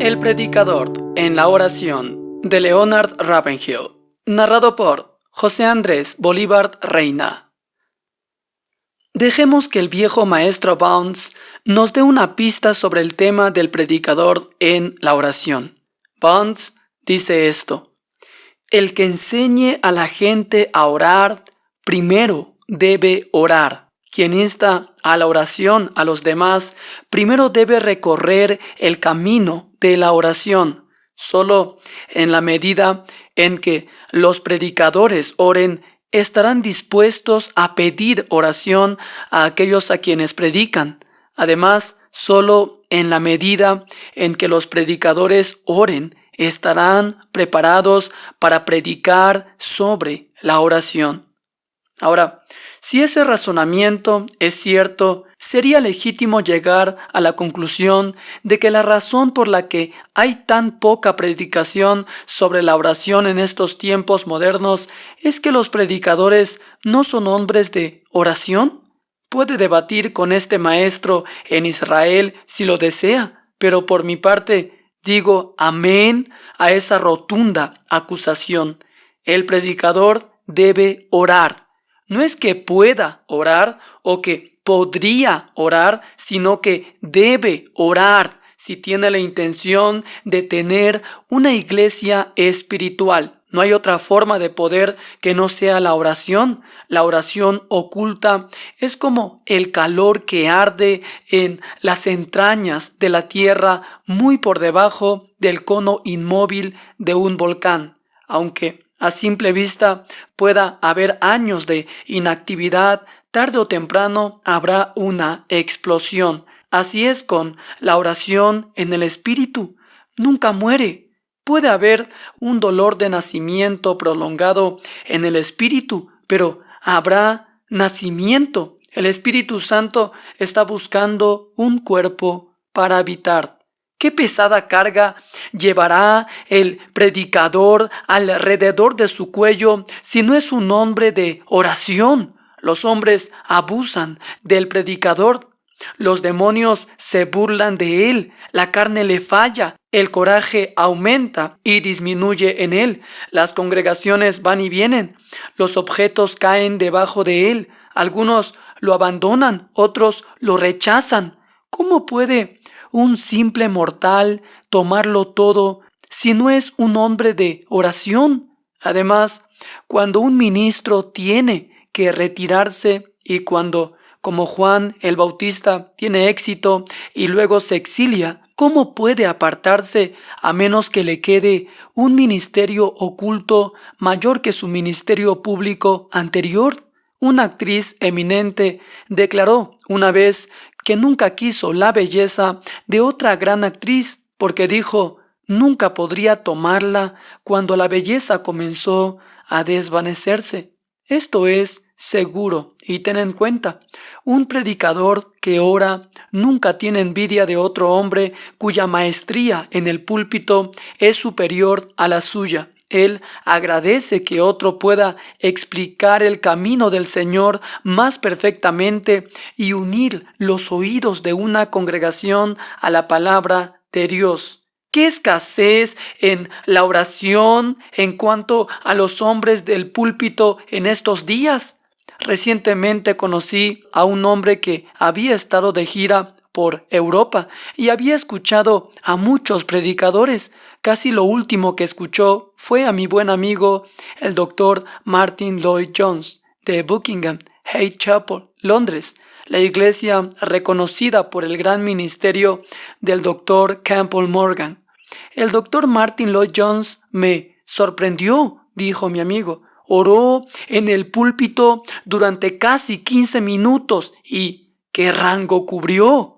El predicador en la oración de Leonard Ravenhill, narrado por José Andrés Bolívar Reina. Dejemos que el viejo maestro Bounds nos dé una pista sobre el tema del predicador en la oración. Bounds dice esto: el que enseñe a la gente a orar, primero debe orar. Quien insta a la oración a los demás, primero debe recorrer el camino de la oración. Solo en la medida en que los predicadores oren, estarán dispuestos a pedir oración a aquellos a quienes predican. Además, solo en la medida en que los predicadores oren, estarán preparados para predicar sobre la oración. Ahora, si ese razonamiento es cierto, sería legítimo llegar a la conclusión de que la razón por la que hay tan poca predicación sobre la oración en estos tiempos modernos es que los predicadores no son hombres de oración. Puede debatir con este maestro en Israel si lo desea, pero por mi parte digo amén a esa rotunda acusación. El predicador debe orar. No es que pueda orar o que podría orar, sino que debe orar si tiene la intención de tener una iglesia espiritual. No hay otra forma de poder que no sea la oración. La oración oculta es como el calor que arde en las entrañas de la tierra, muy por debajo del cono inmóvil de un volcán. Aunque a simple vista pueda haber años de inactividad, tarde o temprano habrá una explosión. Así es con la oración en el espíritu. Nunca muere. Puede haber un dolor de nacimiento prolongado en el espíritu, pero habrá nacimiento. El Espíritu Santo está buscando un cuerpo para habitar. ¿Qué pesada carga llevará el predicador alrededor de su cuello si no es un hombre de oración? Los hombres abusan del predicador. Los demonios se burlan de él, la carne le falla, el coraje aumenta y disminuye en él, las congregaciones van y vienen, los objetos caen debajo de él, algunos lo abandonan, otros lo rechazan. ¿Cómo puede un simple mortal tomarlo todo si no es un hombre de oración? Además, cuando un ministro tiene que retirarse y cuando, como Juan el Bautista, tiene éxito y luego se exilia, ¿cómo puede apartarse a menos que le quede un ministerio oculto mayor que su ministerio público anterior? Una actriz eminente declaró una vez que nunca quiso la belleza de otra gran actriz porque dijo, nunca podría tomarla cuando la belleza comenzó a desvanecerse. Esto es seguro y ten en cuenta, un predicador que ora nunca tiene envidia de otro hombre cuya maestría en el púlpito es superior a la suya. Él agradece que otro pueda explicar el camino del Señor más perfectamente y unir los oídos de una congregación a la palabra de Dios. ¿Qué escasez en la oración en cuanto a los hombres del púlpito en estos días? Recientemente conocí a un hombre que había estado de gira por Europa y había escuchado a muchos predicadores. Casi lo último que escuchó fue a mi buen amigo, el doctor Martyn Lloyd-Jones, de Buckingham Hyde Chapel, Londres, la iglesia reconocida por el gran ministerio del doctor Campbell Morgan. El doctor Martyn Lloyd-Jones me sorprendió, dijo mi amigo. Oró en el púlpito durante casi 15 minutos y ¿qué rango cubrió?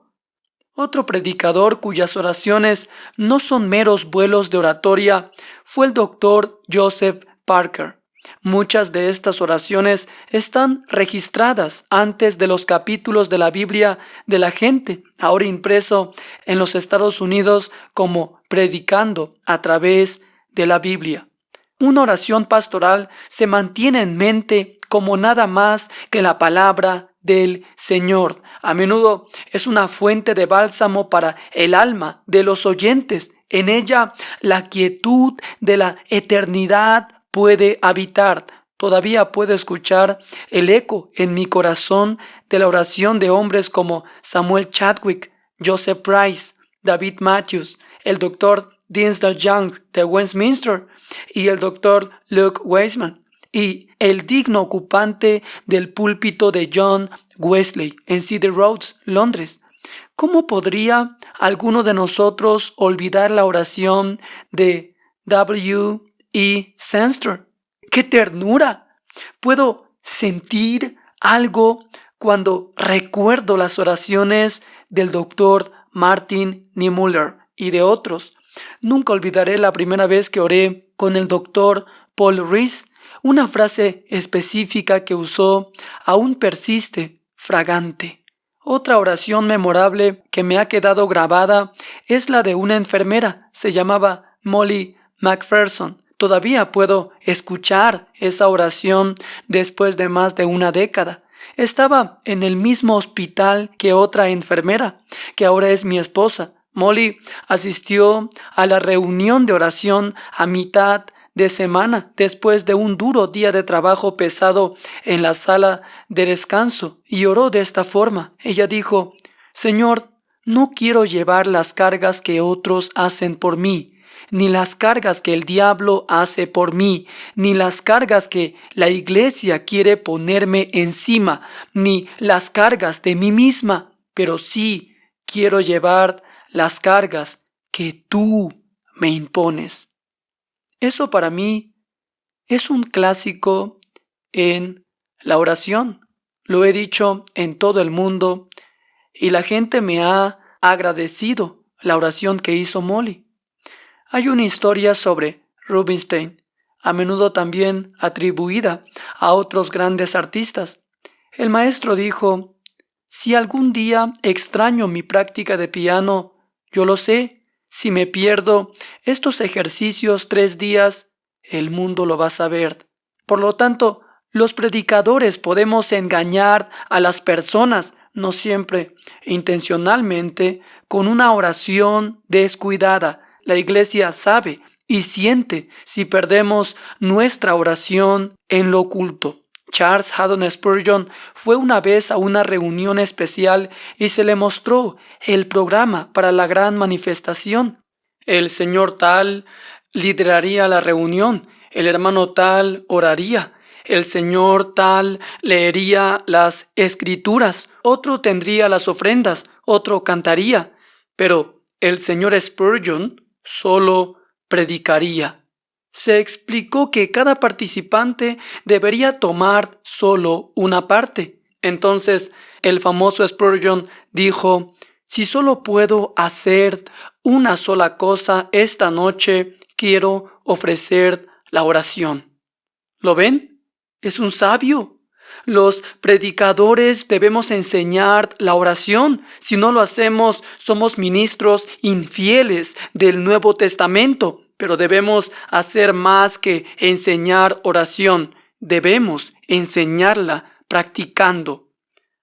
Otro predicador cuyas oraciones no son meros vuelos de oratoria fue el doctor Joseph Parker. Muchas de estas oraciones están registradas antes de los capítulos de la Biblia de la gente, ahora impreso en los Estados Unidos como predicando a través de la Biblia. Una oración pastoral se mantiene en mente como nada más que la palabra del Señor. A menudo es una fuente de bálsamo para el alma de los oyentes En ella la quietud de la eternidad puede habitar. Todavía puedo escuchar el eco en mi corazón de la oración de hombres como Samuel Chadwick, Joseph Price, David Matthews, el Dr. Dinsdale Young de Westminster y el Dr. Luke Wiseman, y el digno ocupante del púlpito de John Wesley en City Roads, Londres. ¿Cómo podría alguno de nosotros olvidar la oración de W. E. Sangster? ¡Qué ternura! Puedo sentir algo cuando recuerdo las oraciones del doctor Martin Niemöller y de otros. Nunca olvidaré la primera vez que oré con el doctor Paul Rees. Una frase específica que usó aún persiste, fragante. Otra oración memorable que me ha quedado grabada es la de una enfermera. Se llamaba Molly McPherson. Todavía puedo escuchar esa oración después de más de una década. Estaba en el mismo hospital que otra enfermera, que ahora es mi esposa. Molly asistió a la reunión de oración a mitad de semana después de un duro día de trabajo pesado en la sala de descanso y oró de esta forma. Ella dijo: Señor, no quiero llevar las cargas que otros hacen por mí, ni las cargas que el diablo hace por mí, ni las cargas que la iglesia quiere ponerme encima, ni las cargas de mí misma, pero sí quiero llevar las cargas que tú me impones. Eso para mí es un clásico en la oración. Lo he dicho en todo el mundo y la gente me ha agradecido la oración que hizo Molly. Hay una historia sobre Rubinstein, a menudo también atribuida a otros grandes artistas. El maestro dijo: si algún día extraño mi práctica de piano, yo lo sé. Si me pierdo estos ejercicios 3 días, el mundo lo va a saber. Por lo tanto, los predicadores podemos engañar a las personas, no siempre intencionalmente, con una oración descuidada. La iglesia sabe y siente si perdemos nuestra oración en lo oculto. Charles Haddon Spurgeon fue una vez a una reunión especial y se le mostró el programa para la gran manifestación. El señor tal lideraría la reunión, el hermano tal oraría, el señor tal leería las escrituras, otro tendría las ofrendas, otro cantaría, pero el señor Spurgeon solo predicaría. Se explicó que cada participante debería tomar solo una parte. Entonces, el famoso Spurgeon dijo: si solo puedo hacer una sola cosa esta noche, quiero ofrecer la oración. ¿Lo ven? Es un sabio. Los predicadores debemos enseñar la oración. Si no lo hacemos, somos ministros infieles del Nuevo Testamento. Pero debemos hacer más que enseñar oración. Debemos enseñarla practicando.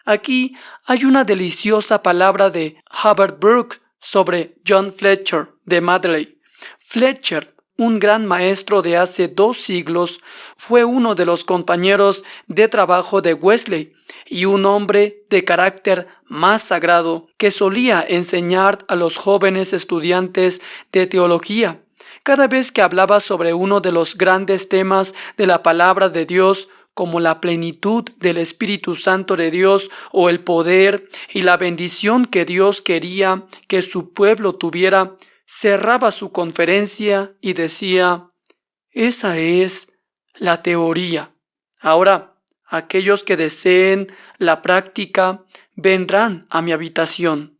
Aquí hay una deliciosa palabra de Herbert Brooke sobre John Fletcher de Madeley. Fletcher, un gran maestro de hace 2 siglos, fue uno de los compañeros de trabajo de Wesley y un hombre de carácter más sagrado que solía enseñar a los jóvenes estudiantes de teología. Cada vez que hablaba sobre uno de los grandes temas de la palabra de Dios, como la plenitud del Espíritu Santo de Dios o el poder y la bendición que Dios quería que su pueblo tuviera, cerraba su conferencia y decía: esa es la teoría. Ahora, aquellos que deseen la práctica vendrán a mi habitación.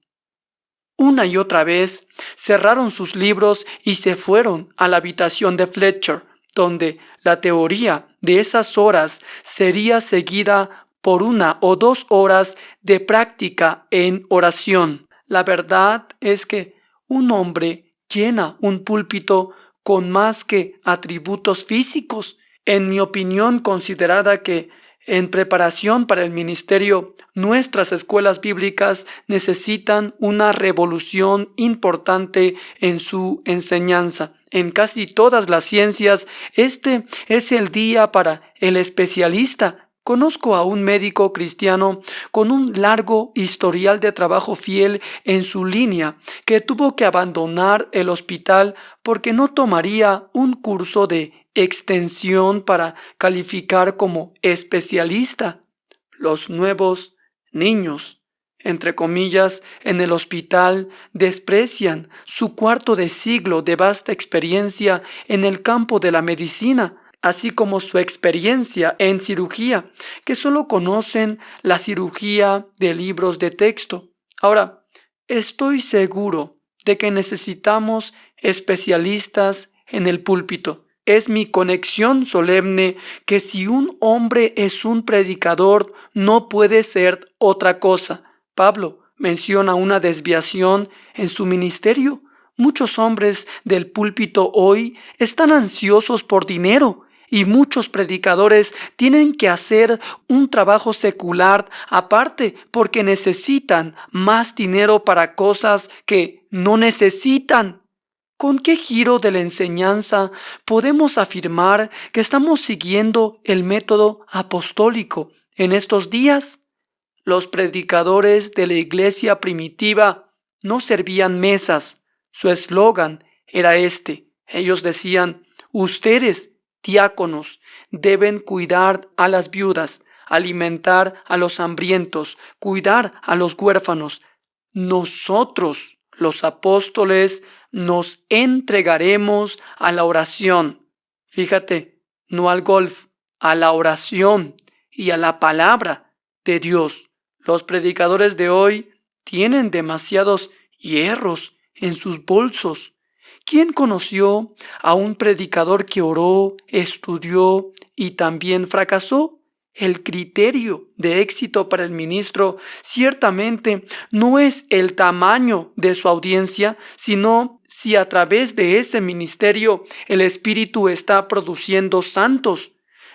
Una y otra vez cerraron sus libros y se fueron a la habitación de Fletcher, donde la teoría de esas horas sería seguida por 1 o 2 horas de práctica en oración. La verdad es que un hombre llena un púlpito con más que atributos físicos. En mi opinión, considerada que En preparación para el ministerio, nuestras escuelas bíblicas necesitan una revolución importante en su enseñanza. En casi todas las ciencias, este es el día para el especialista. Conozco a un médico cristiano con un largo historial de trabajo fiel en su línea que tuvo que abandonar el hospital porque no tomaría un curso de extensión para calificar como especialista. Los nuevos niños, entre comillas, en el hospital desprecian su cuarto de siglo de vasta experiencia en el campo de la medicina, así como su experiencia en cirugía, que solo conocen la cirugía de libros de texto. Ahora, estoy seguro de que necesitamos especialistas en el púlpito. Es mi conexión solemne que si un hombre es un predicador, no puede ser otra cosa. Pablo menciona una desviación en su ministerio. Muchos hombres del púlpito hoy están ansiosos por dinero y muchos predicadores tienen que hacer un trabajo secular aparte porque necesitan más dinero para cosas que no necesitan. ¿Con qué giro de la enseñanza podemos afirmar que estamos siguiendo el método apostólico en estos días? Los predicadores de la iglesia primitiva no servían mesas. Su eslogan era este. Ellos decían: ustedes, diáconos, deben cuidar a las viudas, alimentar a los hambrientos, cuidar a los huérfanos. Nosotros, los apóstoles, nos entregaremos a la oración. Fíjate, no al golf, a la oración y a la palabra de Dios. Los predicadores de hoy tienen demasiados hierros en sus bolsos. ¿Quién conoció a un predicador que oró, estudió y también fracasó? El criterio de éxito para el ministro ciertamente no es el tamaño de su audiencia, sino si a través de ese ministerio el Espíritu está produciendo santos.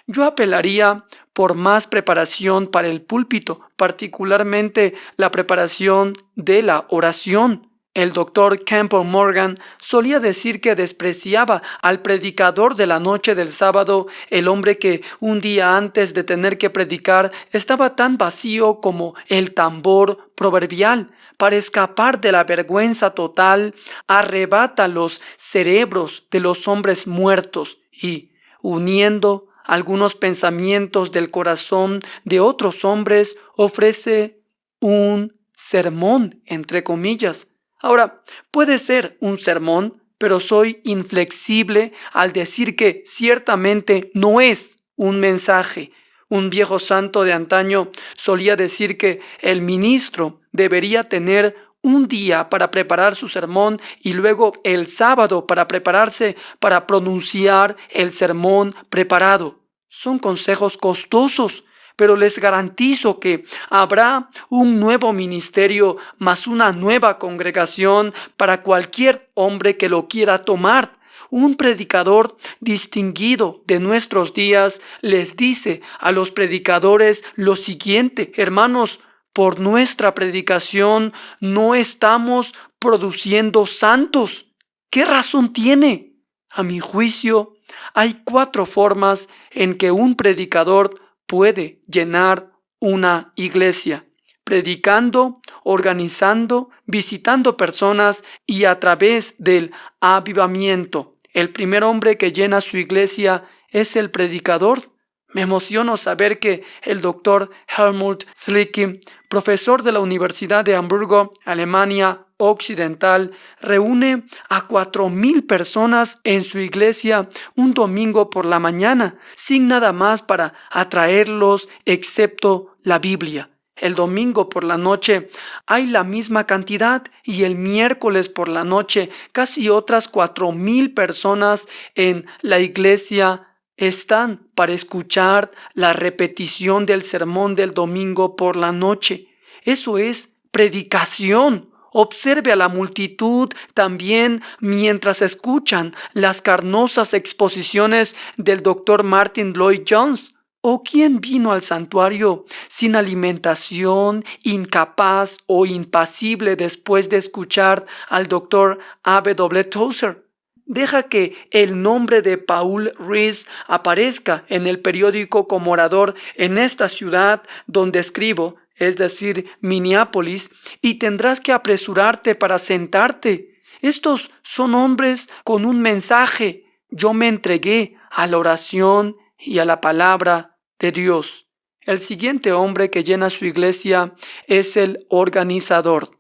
Yo apelaría por más preparación para el púlpito, particularmente la preparación de la oración. El doctor Campbell Morgan solía decir que despreciaba al predicador de la noche del sábado, el hombre que un día antes de tener que predicar estaba tan vacío como el tambor proverbial. Para escapar de la vergüenza total, arrebata los cerebros de los hombres muertos y, uniendo algunos pensamientos del corazón de otros hombres, ofrece un sermón, entre comillas. Ahora, puede ser un sermón, pero soy inflexible al decir que ciertamente no es un mensaje. Un viejo santo de antaño solía decir que el ministro debería tener un día para preparar su sermón y luego el sábado para prepararse para pronunciar el sermón preparado. Son consejos costosos, pero les garantizo que habrá un nuevo ministerio más una nueva congregación para cualquier hombre que lo quiera tomar. Un predicador distinguido de nuestros días les dice a los predicadores lo siguiente: hermanos, por nuestra predicación no estamos produciendo santos. ¿Qué razón tiene? A mi juicio, hay 4 formas en que un predicador puede llenar una iglesia: predicando, organizando, visitando personas y a través del avivamiento. El primer hombre que llena su iglesia es el predicador. Me emociono saber que el doctor Helmut Thlicke, profesor de la Universidad de Hamburgo, Alemania Occidental, reúne a 4,000 personas en su iglesia un domingo por la mañana, sin nada más para atraerlos excepto la Biblia. El domingo por la noche hay la misma cantidad y el miércoles por la noche casi otras 4,000 personas en la iglesia están para escuchar la repetición del sermón del domingo por la noche. Eso es predicación. Observe a la multitud también mientras escuchan las carnosas exposiciones del Dr. Martin Lloyd-Jones. ¿O quién vino al santuario sin alimentación, incapaz o impasible después de escuchar al doctor A.W. Tozer? Deja que el nombre de Paul Rees aparezca en el periódico como orador en esta ciudad donde escribo, es decir, Minneapolis, y tendrás que apresurarte para sentarte. Estos son hombres con un mensaje. Yo me entregué a la oración y a la palabra de Dios. El siguiente hombre que llena su iglesia es el organizador.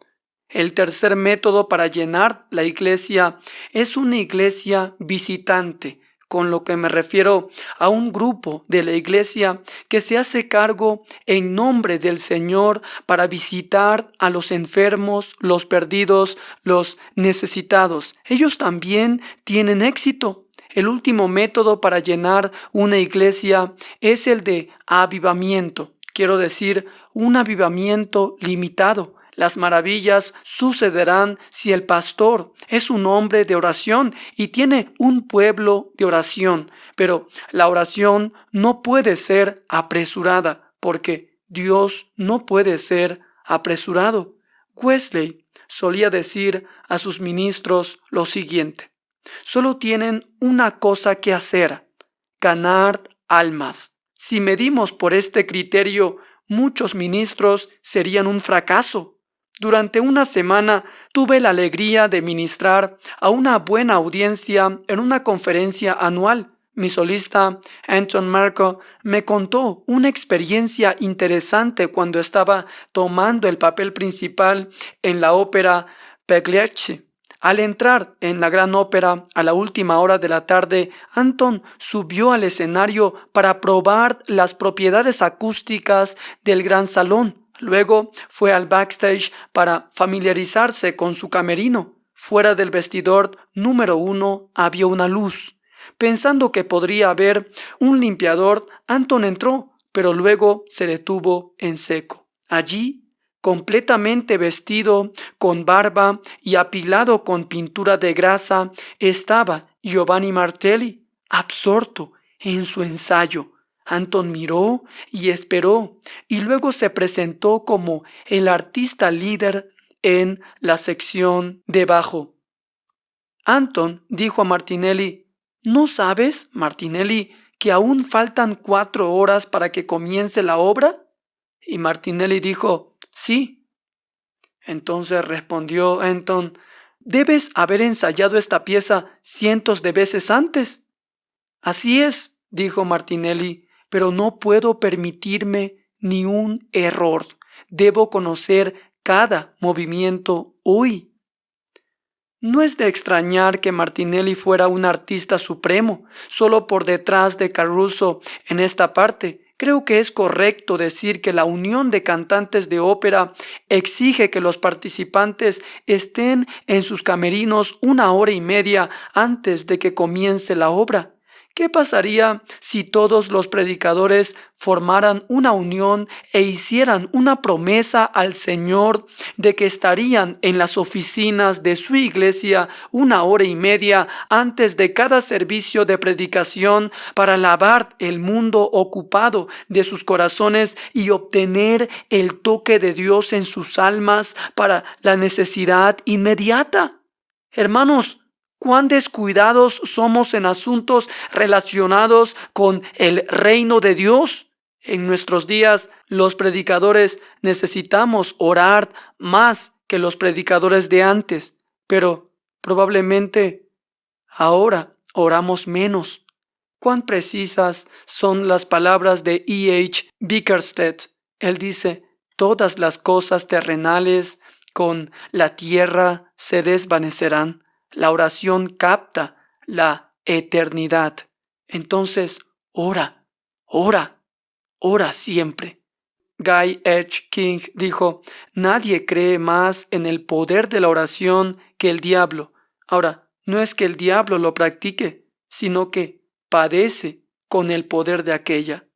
El tercer método para llenar la iglesia es una iglesia visitante, con lo que me refiero a un grupo de la iglesia que se hace cargo en nombre del Señor para visitar a los enfermos, los perdidos, los necesitados. Ellos también tienen éxito. El último método para llenar una iglesia es el de avivamiento. Quiero decir, un avivamiento limitado. Las maravillas sucederán si el pastor es un hombre de oración y tiene un pueblo de oración. Pero la oración no puede ser apresurada, porque Dios no puede ser apresurado. Wesley solía decir a sus ministros lo siguiente: solo tienen una cosa que hacer: ganar almas. Si medimos por este criterio, muchos ministros serían un fracaso. Durante una semana tuve la alegría de ministrar a una buena audiencia en una conferencia anual. Mi solista, Anton Marco, me contó una experiencia interesante cuando estaba tomando el papel principal en la ópera Pagliacci. Al entrar en la gran ópera a la última hora de la tarde, Anton subió al escenario para probar las propiedades acústicas del gran salón. Luego fue al backstage para familiarizarse con su camerino. Fuera del vestidor número 1 había una luz. Pensando que podría haber un limpiador, Anton entró, pero luego se detuvo en seco. Allí, completamente vestido, con barba y apilado con pintura de grasa, estaba Giovanni Martelli, absorto en su ensayo. Anton miró y esperó, y luego se presentó como el artista líder en la sección de bajo. Anton dijo a Martinelli: ¿no sabes, Martinelli, que aún faltan 4 horas para que comience la obra? Y Martinelli dijo: sí. Entonces respondió Anton: debes haber ensayado esta pieza cientos de veces antes. Así es, dijo Martinelli, pero no puedo permitirme ni un error. Debo conocer cada movimiento hoy. No es de extrañar que Martinelli fuera un artista supremo, solo por detrás de Caruso en esta parte. Creo que es correcto decir que la unión de cantantes de ópera exige que los participantes estén en sus camerinos 1 hora y media antes de que comience la obra. ¿Qué pasaría si todos los predicadores formaran una unión e hicieran una promesa al Señor de que estarían en las oficinas de su iglesia 1 hora y media antes de cada servicio de predicación para lavar el mundo ocupado de sus corazones y obtener el toque de Dios en sus almas para la necesidad inmediata? Hermanos, ¿cuán descuidados somos en asuntos relacionados con el reino de Dios? En nuestros días, los predicadores necesitamos orar más que los predicadores de antes, pero probablemente ahora oramos menos. Cuán precisas son las palabras de E.H. Bickerstaff. Él dice: todas las cosas terrenales con la tierra se desvanecerán. La oración capta la eternidad. Entonces, ora, ora, ora siempre. Guy H. King dijo: nadie cree más en el poder de la oración que el diablo. Ahora, no es que el diablo lo practique, sino que padece con el poder de aquella.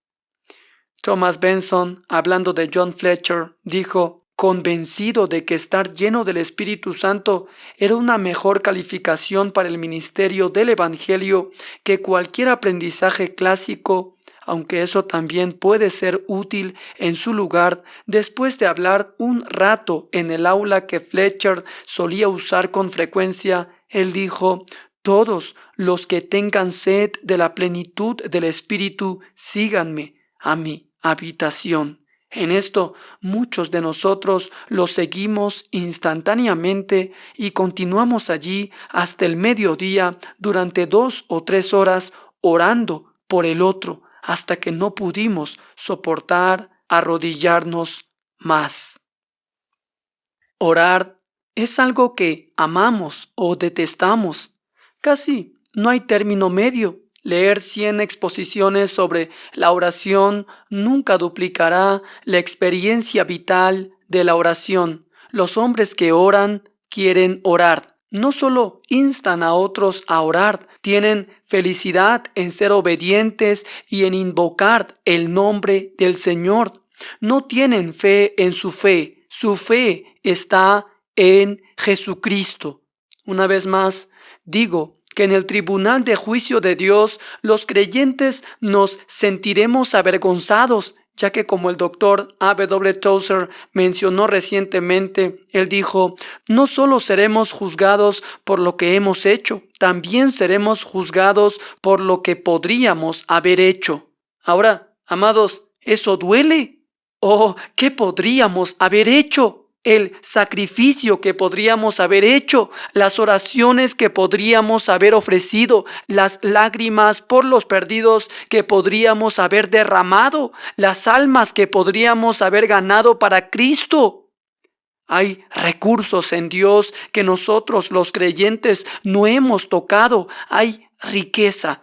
Thomas Benson, hablando de John Fletcher, dijo: convencido de que estar lleno del Espíritu Santo era una mejor calificación para el ministerio del Evangelio que cualquier aprendizaje clásico, aunque eso también puede ser útil en su lugar después de hablar un rato en el aula que Fletcher solía usar con frecuencia. Él dijo: todos los que tengan sed de la plenitud del Espíritu, síganme a mi habitación. En esto muchos de nosotros lo seguimos instantáneamente y continuamos allí hasta el mediodía durante 2 o 3 horas orando por el otro hasta que no pudimos soportar arrodillarnos más. Orar es algo que amamos o detestamos. Casi no hay término medio. Leer 100 exposiciones sobre la oración nunca duplicará la experiencia vital de la oración. Los hombres que oran quieren orar. No solo instan a otros a orar, tienen felicidad en ser obedientes y en invocar el nombre del Señor. No tienen fe en su fe. Su fe está en Jesucristo. Una vez más, digo que en el tribunal de juicio de Dios los creyentes nos sentiremos avergonzados, ya que como el doctor A.W. Tozer mencionó recientemente, él dijo: no solo seremos juzgados por lo que hemos hecho, también seremos juzgados por lo que podríamos haber hecho. Ahora, amados, ¿eso duele? Oh, ¿qué podríamos haber hecho? El sacrificio que podríamos haber hecho, las oraciones que podríamos haber ofrecido, las lágrimas por los perdidos que podríamos haber derramado, las almas que podríamos haber ganado para Cristo. Hay recursos en Dios que nosotros los creyentes no hemos tocado. Hay riqueza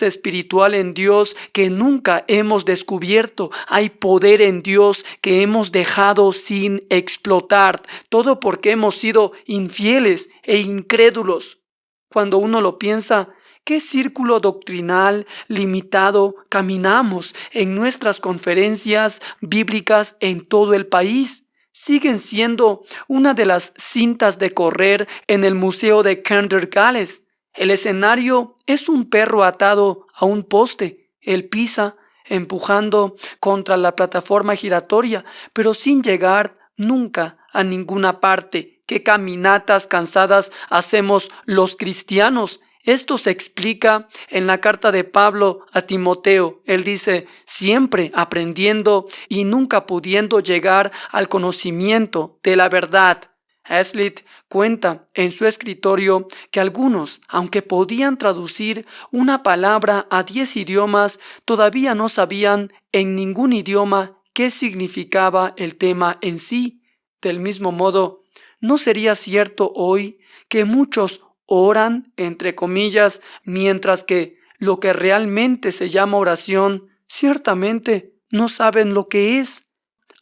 espiritual en Dios que nunca hemos descubierto. Hay poder en Dios que hemos dejado sin explotar. Todo porque hemos sido infieles e incrédulos. Cuando uno lo piensa, ¿qué círculo doctrinal limitado caminamos en nuestras conferencias bíblicas en todo el país? Siguen siendo una de las cintas de correr en el Museo de Kinder, Gales. El escenario es un perro atado a un poste. Él pisa, empujando contra la plataforma giratoria, pero sin llegar nunca a ninguna parte. ¿Qué caminatas cansadas hacemos los cristianos? Esto se explica en la carta de Pablo a Timoteo. Él dice: siempre aprendiendo y nunca pudiendo llegar al conocimiento de la verdad. Hazlitt cuenta en su escritorio que algunos, aunque podían traducir una palabra a 10 idiomas, todavía no sabían en ningún idioma qué significaba el tema en sí. Del mismo modo, ¿no sería cierto hoy que muchos oran, entre comillas, mientras que lo que realmente se llama oración, ciertamente no saben lo que es?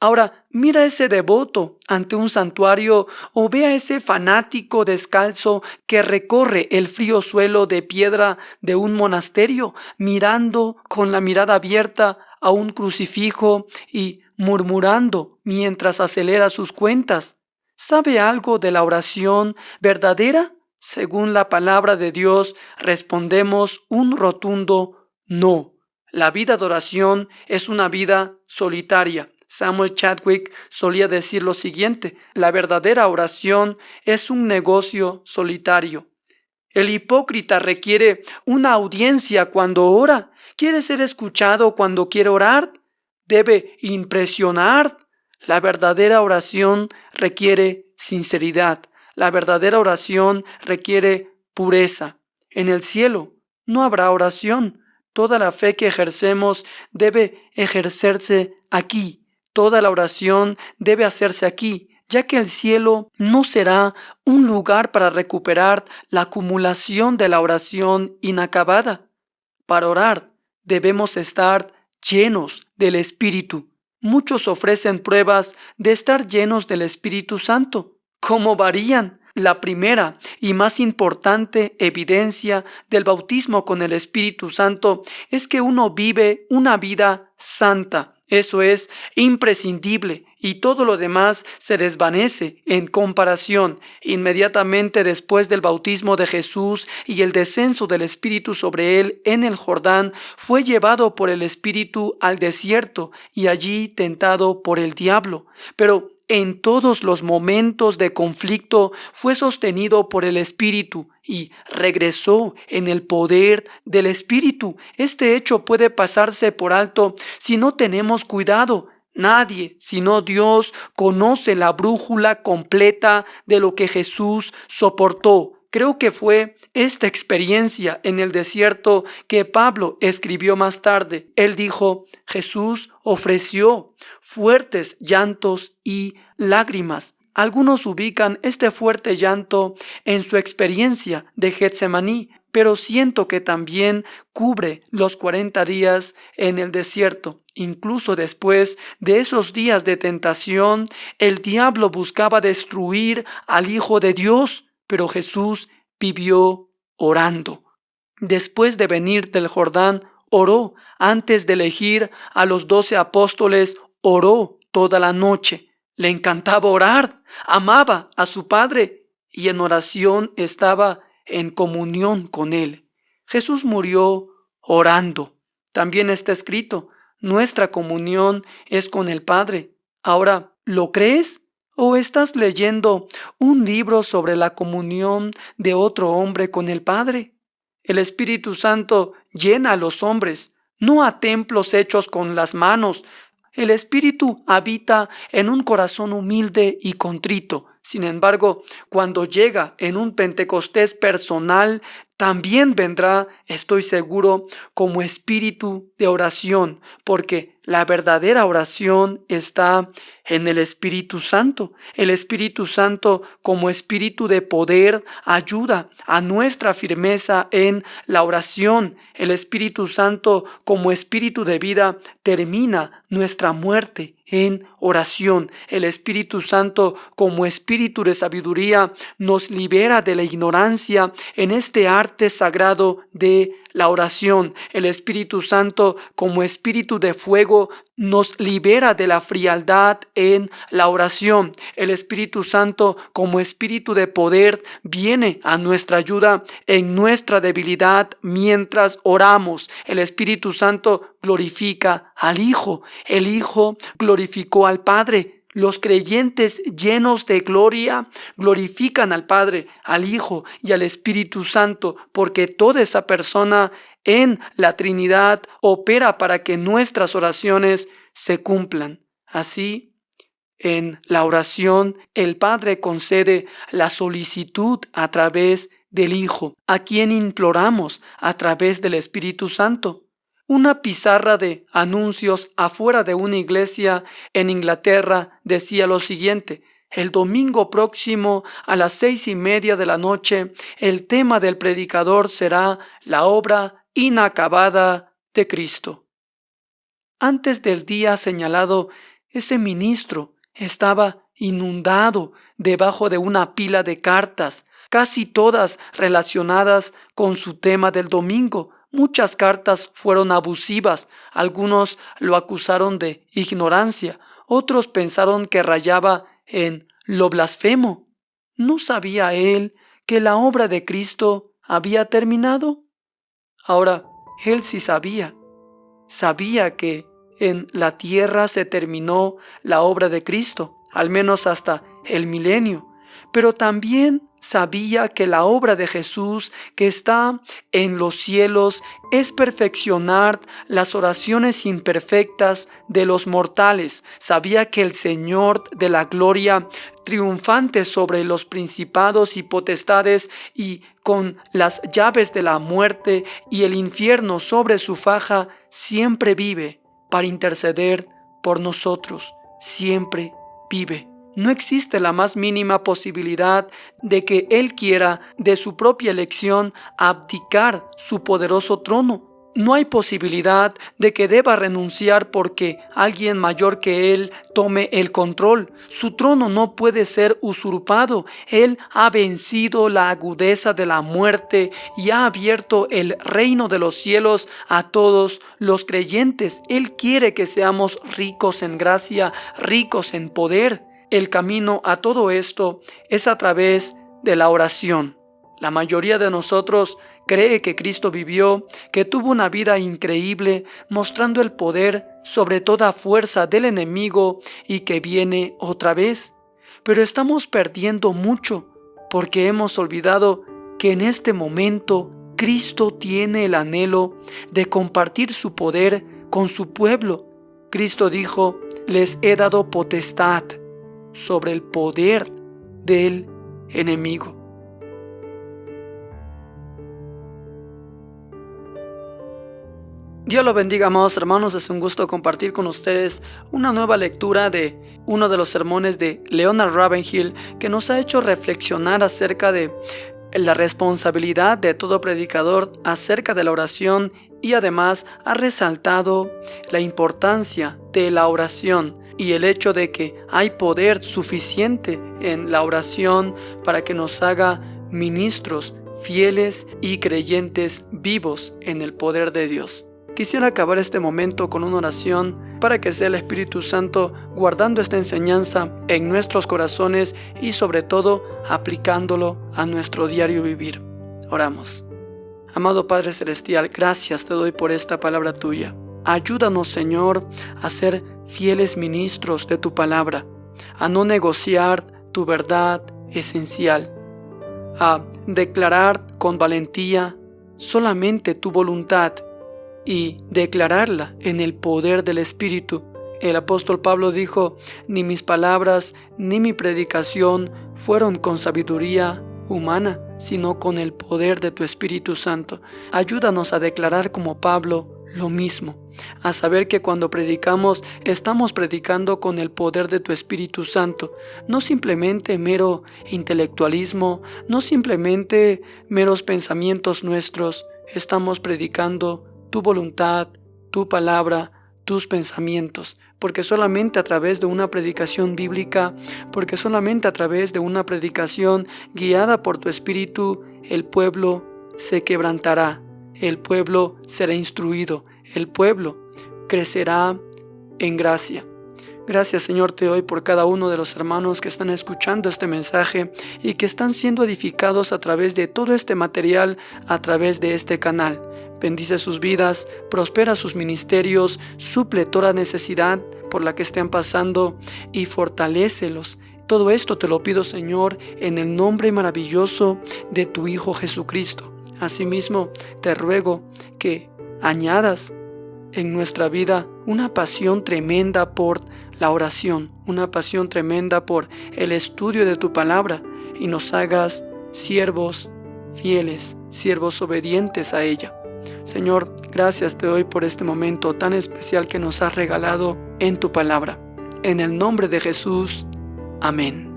Ahora, mira a ese devoto ante un santuario o ve a ese fanático descalzo que recorre el frío suelo de piedra de un monasterio, mirando con la mirada abierta a un crucifijo y murmurando mientras acelera sus cuentas. ¿Sabe algo de la oración verdadera? Según la palabra de Dios, respondemos un rotundo no. La vida de oración es una vida solitaria. Samuel Chadwick solía decir lo siguiente: la verdadera oración es un negocio solitario. El hipócrita requiere una audiencia cuando ora. ¿Quiere ser escuchado cuando quiere orar? Debe impresionar. La verdadera oración requiere sinceridad. La verdadera oración requiere pureza. En el cielo no habrá oración. Toda la fe que ejercemos debe ejercerse aquí. Toda la oración debe hacerse aquí, ya que el cielo no será un lugar para recuperar la acumulación de la oración inacabada. Para orar debemos estar llenos del Espíritu. Muchos ofrecen pruebas de estar llenos del Espíritu Santo. ¿Cómo varían? La primera y más importante evidencia del bautismo con el Espíritu Santo es que uno vive una vida santa. Eso es imprescindible y todo lo demás se desvanece en comparación. Inmediatamente después del bautismo de Jesús y el descenso del Espíritu sobre él en el Jordán, fue llevado por el Espíritu al desierto y allí tentado por el diablo. Pero en todos los momentos de conflicto fue sostenido por el Espíritu y regresó en el poder del Espíritu. Este hecho puede pasarse por alto si no tenemos cuidado. Nadie, sino Dios, conoce la brújula completa de lo que Jesús soportó. Creo que fue esta experiencia en el desierto que Pablo escribió más tarde. Él dijo, Jesús ofreció fuertes llantos y lágrimas. Algunos ubican este fuerte llanto en su experiencia de Getsemaní, pero siento que también cubre los 40 días en el desierto. Incluso después de esos días de tentación, el diablo buscaba destruir al Hijo de Dios, pero Jesús vivió orando. Después de venir del Jordán, oró. Antes de elegir a los 12 apóstoles, oró toda la noche. Le encantaba orar, amaba a su Padre y en oración estaba en comunión con Él. Jesús murió orando. También está escrito, nuestra comunión es con el Padre. Ahora, ¿lo crees? ¿O estás leyendo un libro sobre la comunión de otro hombre con el Padre? El Espíritu Santo llena a los hombres, no a templos hechos con las manos. El Espíritu habita en un corazón humilde y contrito. Sin embargo, cuando llega en un Pentecostés personal, también vendrá, estoy seguro, como espíritu de oración, porque la verdadera oración está en el Espíritu Santo. El Espíritu Santo, como espíritu de poder, ayuda a nuestra firmeza en la oración. El Espíritu Santo, como espíritu de vida, termina nuestra muerte en oración. El Espíritu Santo, como espíritu de sabiduría, nos libera de la ignorancia en este arte sagrado de la oración. El Espíritu Santo, como espíritu de fuego, nos libera de la frialdad en la oración. El Espíritu Santo, como espíritu de poder, viene a nuestra ayuda en nuestra debilidad mientras oramos. El Espíritu Santo glorifica al Hijo. El Hijo glorificó al Padre. Los creyentes llenos de gloria glorifican al Padre, al Hijo y al Espíritu Santo, porque toda esa persona en la Trinidad opera para que nuestras oraciones se cumplan. Así, en la oración, el Padre concede la solicitud a través del Hijo, a quien imploramos a través del Espíritu Santo. Una pizarra de anuncios afuera de una iglesia en Inglaterra decía lo siguiente: el domingo próximo a las 6:30 de la noche, el tema del predicador será la obra inacabada de Cristo. Antes del día señalado, ese ministro estaba inundado debajo de una pila de cartas, casi todas relacionadas con su tema del domingo. Muchas cartas fueron abusivas, algunos lo acusaron de ignorancia, otros pensaron que rayaba en lo blasfemo. ¿No sabía él que la obra de Cristo había terminado? Ahora, él sí sabía. Sabía que en la tierra se terminó la obra de Cristo, al menos hasta el milenio, pero también sabía que la obra de Jesús que está en los cielos es perfeccionar las oraciones imperfectas de los mortales. Sabía que el Señor de la gloria, triunfante sobre los principados y potestades y con las llaves de la muerte y el infierno sobre su faja, siempre vive para interceder por nosotros. Siempre vive. No existe la más mínima posibilidad de que Él quiera, de su propia elección, abdicar su poderoso trono. No hay posibilidad de que deba renunciar porque alguien mayor que él tome el control. Su trono no puede ser usurpado. Él ha vencido la agudeza de la muerte y ha abierto el reino de los cielos a todos los creyentes. Él quiere que seamos ricos en gracia, ricos en poder. El camino a todo esto es a través de la oración. La mayoría de nosotros cree que Cristo vivió, que tuvo una vida increíble, mostrando el poder sobre toda fuerza del enemigo y que viene otra vez. Pero estamos perdiendo mucho porque hemos olvidado que en este momento Cristo tiene el anhelo de compartir su poder con su pueblo. Cristo dijo: les he dado potestad sobre el poder del enemigo. Dios lo bendiga, amados hermanos. Es un gusto compartir con ustedes una nueva lectura de uno de los sermones de Leonard Ravenhill, que nos ha hecho reflexionar acerca de la responsabilidad de todo predicador acerca de la oración, y además ha resaltado la importancia de la oración y el hecho de que hay poder suficiente en la oración para que nos haga ministros fieles y creyentes vivos en el poder de Dios. Quisiera acabar este momento con una oración para que sea el Espíritu Santo guardando esta enseñanza en nuestros corazones y sobre todo aplicándolo a nuestro diario vivir. Oramos. Amado Padre Celestial, gracias te doy por esta palabra tuya. Ayúdanos, Señor, a ser fieles ministros de tu palabra, a no negociar tu verdad esencial, a declarar con valentía solamente tu voluntad y declararla en el poder del Espíritu. El apóstol Pablo dijo: ni mis palabras ni mi predicación fueron con sabiduría humana, sino con el poder de tu Espíritu Santo. Ayúdanos a declarar como Pablo lo mismo, a saber que cuando predicamos, estamos predicando con el poder de tu Espíritu Santo, no simplemente mero intelectualismo, no simplemente meros pensamientos nuestros. Estamos predicando tu voluntad, tu palabra, tus pensamientos, porque solamente a través de una predicación bíblica, porque solamente a través de una predicación guiada por tu Espíritu, el pueblo se quebrantará, el pueblo será instruido, el pueblo crecerá en gracia. Gracias, Señor, te doy por cada uno de los hermanos que están escuchando este mensaje y que están siendo edificados a través de todo este material, a través de este canal. Bendice sus vidas, prospera sus ministerios, suple toda necesidad por la que estén pasando y fortalécelos. Todo esto te lo pido, Señor, en el nombre maravilloso de tu Hijo Jesucristo. Asimismo, te ruego que añadas en nuestra vida una pasión tremenda por la oración, una pasión tremenda por el estudio de tu palabra, y nos hagas siervos fieles, siervos obedientes a ella. Señor, gracias te doy por este momento tan especial que nos has regalado en tu palabra. En el nombre de Jesús, amén.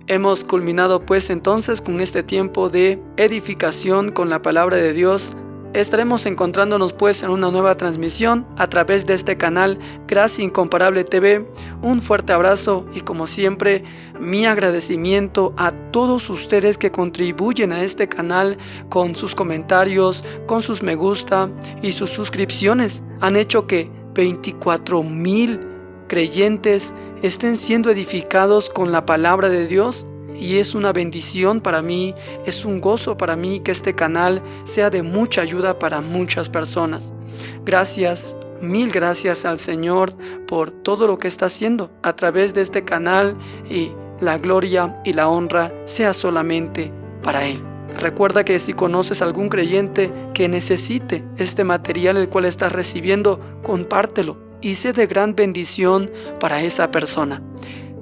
Hemos culminado pues entonces con este tiempo de edificación con la palabra de Dios. Estaremos encontrándonos pues en una nueva transmisión a través de este canal Gracia Incomparable TV. Un fuerte abrazo y, como siempre, mi agradecimiento a todos ustedes que contribuyen a este canal con sus comentarios, con sus me gusta y sus suscripciones. Han hecho que 24,000 creyentes estén siendo edificados con la palabra de Dios. Y es una bendición para mí, es un gozo para mí que este canal sea de mucha ayuda para muchas personas. Gracias, mil gracias al Señor por todo lo que está haciendo a través de este canal, y la gloria y la honra sea solamente para Él. Recuerda que si conoces algún creyente que necesite este material el cual estás recibiendo, compártelo y sé de gran bendición para esa persona.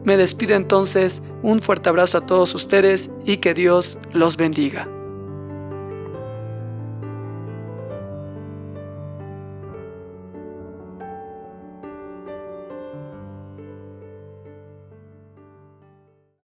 Me despido entonces, un fuerte abrazo a todos ustedes y que Dios los bendiga.